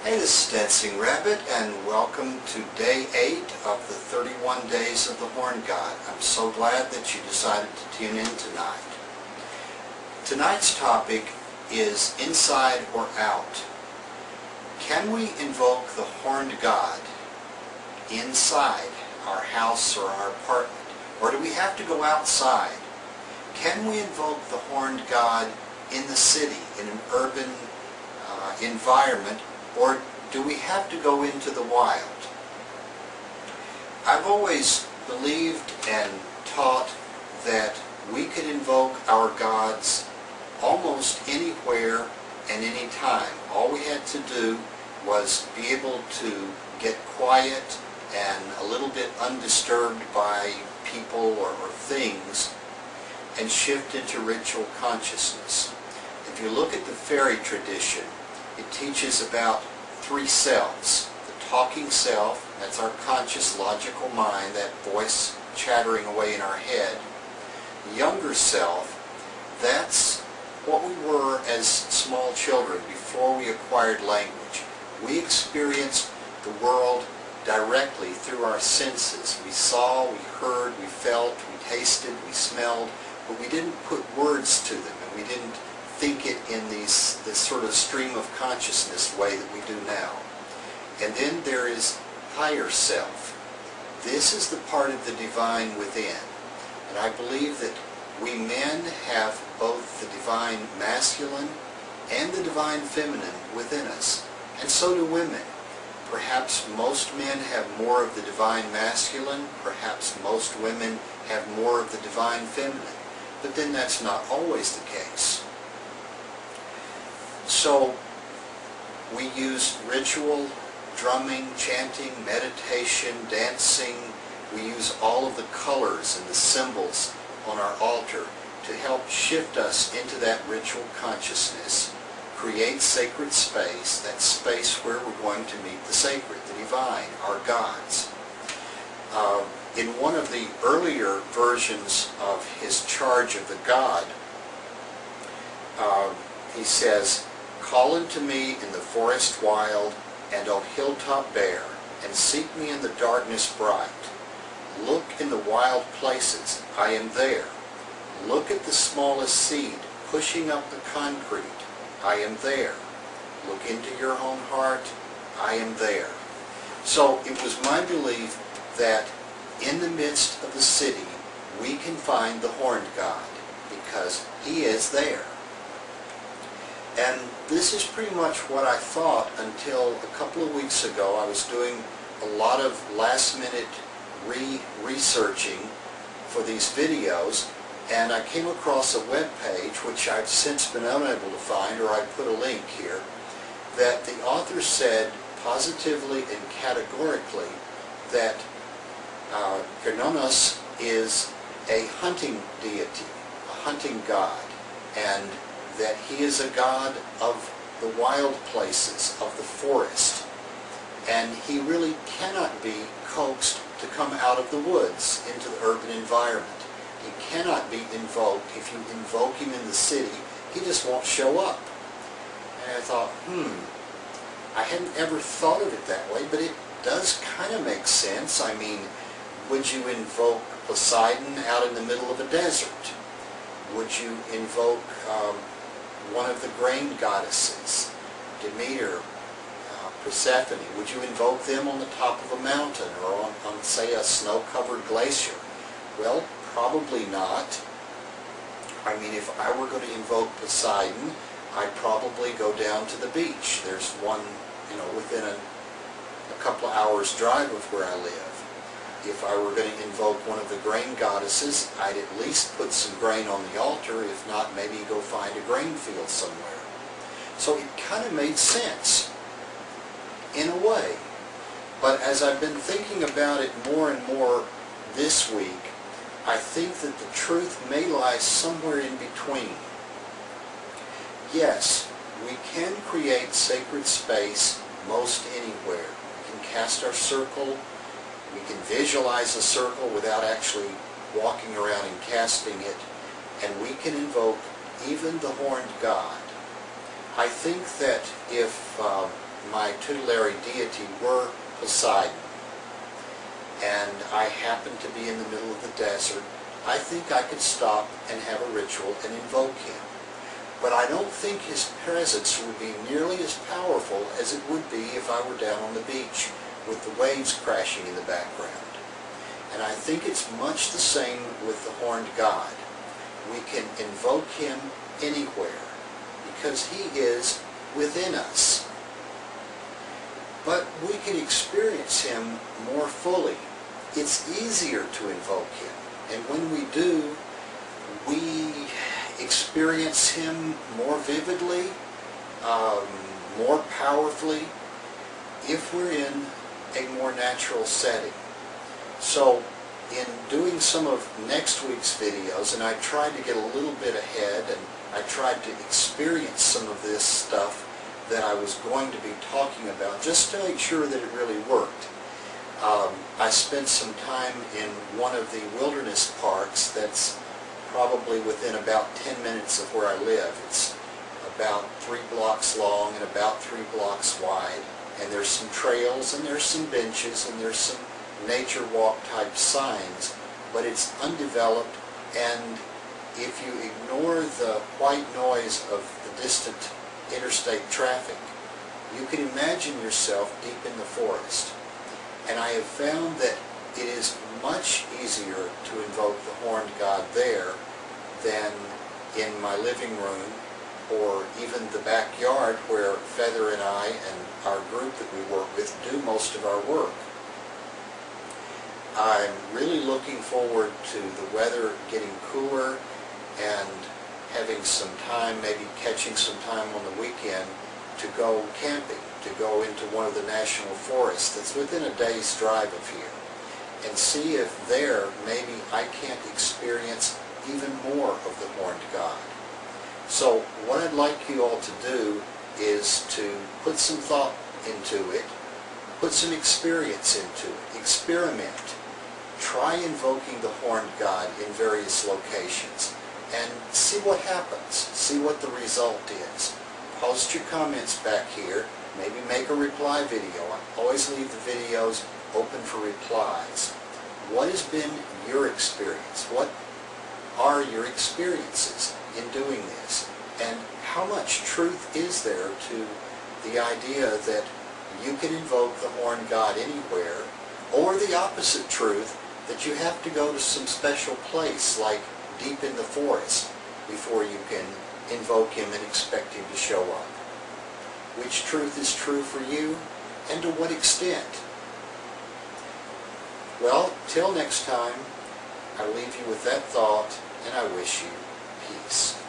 Hey, this is Dancing Rabbit, and welcome to Day 8 of the 31 Days of the Horned God. I'm so glad that you decided to tune in tonight. Tonight's topic is inside or out. Can we invoke the Horned God inside our house or our apartment? Or do we have to go outside? Can we invoke the Horned God in the city, in an urban environment? Or do we have to go into the wild? I've always believed and taught that we could invoke our gods almost anywhere and any time. All we had to do was be able to get quiet and a little bit undisturbed by people or things and shift into ritual consciousness. If you look at the fairy tradition, it teaches about three selves. The talking self, that's our conscious logical mind, that voice chattering away in our head. The younger self, that's what we were as small children before we acquired language. We experienced the world directly through our senses. We saw, we heard, we felt, we tasted, we smelled, but we didn't put words to them, and we didn't think it in this sort of stream of consciousness way that we do now. And then there is higher self. This is the part of the divine within. And I believe that we men have both the divine masculine and the divine feminine within us. And so do women. Perhaps most men have more of the divine masculine. Perhaps most women have more of the divine feminine. But then that's not always the case. So we use ritual, drumming, chanting, meditation, dancing. We use all of the colors and the symbols on our altar to help shift us into that ritual consciousness, create sacred space, that space where we're going to meet the sacred, the divine, our gods. In one of the earlier versions of his charge of the God, he says, "Call unto me in the forest wild, and on hilltop bare, and seek me in the darkness bright. Look in the wild places, I am there. Look at the smallest seed pushing up the concrete, I am there. Look into your own heart, I am there." So it was my belief that in the midst of the city, we can find the Horned God, because he is there. And this is pretty much what I thought until a couple of weeks ago. I was doing a lot of last-minute researching for these videos, and I came across a web page, which I've since been unable to find, or I put a link here, that the author said positively and categorically that Cernunnos is a hunting deity, a hunting god, and that he is a god of the wild places, of the forest. And he really cannot be coaxed to come out of the woods into the urban environment. He cannot be invoked. If you invoke him in the city, he just won't show up. And I thought, I hadn't ever thought of it that way, but it does kind of make sense. I mean, would you invoke Poseidon out in the middle of a desert? Would you invoke one of the grain goddesses, Demeter, Persephone? Would you invoke them on the top of a mountain or on say, a snow-covered glacier? Well, probably not. I mean, if I were going to invoke Poseidon, I'd probably go down to the beach. There's one, within a couple of hours drive of where I live. If I were going to invoke one of the grain goddesses, I'd at least put some grain on the altar. If not, maybe go find a grain field somewhere. So it kind of made sense, in a way. But as I've been thinking about it more and more this week, I think that the truth may lie somewhere in between. Yes, we can create sacred space most anywhere. We can cast our circle. We can visualize a circle without actually walking around and casting it, and we can invoke even the Horned God. I think that if my tutelary deity were Poseidon, and I happened to be in the middle of the desert, I think I could stop and have a ritual and invoke him. But I don't think his presence would be nearly as powerful as it would be if I were down on the beach with the waves crashing in the background. And I think it's much the same with the horned god. We can invoke him anywhere because he is within us. But we can experience him more fully. It's easier to invoke him. And when we do, we experience him more vividly, more powerfully, if we're in a more natural setting. So in doing some of next week's videos, and I tried to get a little bit ahead, and I tried to experience some of this stuff that I was going to be talking about, just to make sure that it really worked. I spent some time in one of the wilderness parks that's probably within about 10 minutes of where I live. It's about 3 blocks long and about 3 blocks wide, and there's some trails and there's some benches and there's some nature walk type signs, but it's undeveloped, and if you ignore the white noise of the distant interstate traffic, you can imagine yourself deep in the forest. And I have found that it is much easier to invoke the horned god there than in my living room or even the backyard where Feather and I and our group that we work with do most of our work. I'm really looking forward to the weather getting cooler and having some time, maybe catching some time on the weekend to go camping, to go into one of the national forests that's within a day's drive of here, and see if there maybe I can't experience even more of the horned god. So what I'd like you all to do is to put some thought into it, put some experience into it, experiment. Try invoking the horned god in various locations and see what happens, see what the result is. Post your comments back here, maybe make a reply video. I always leave the videos open for replies. What has been your experience? What are your experiences in doing this? And how much truth is there to the idea that you can invoke the horned god anywhere, or the opposite truth, that you have to go to some special place like deep in the forest before you can invoke him and expect him to show up? Which truth is true for you, and to what extent? Well, till next time, I leave you with that thought, and I wish you peace.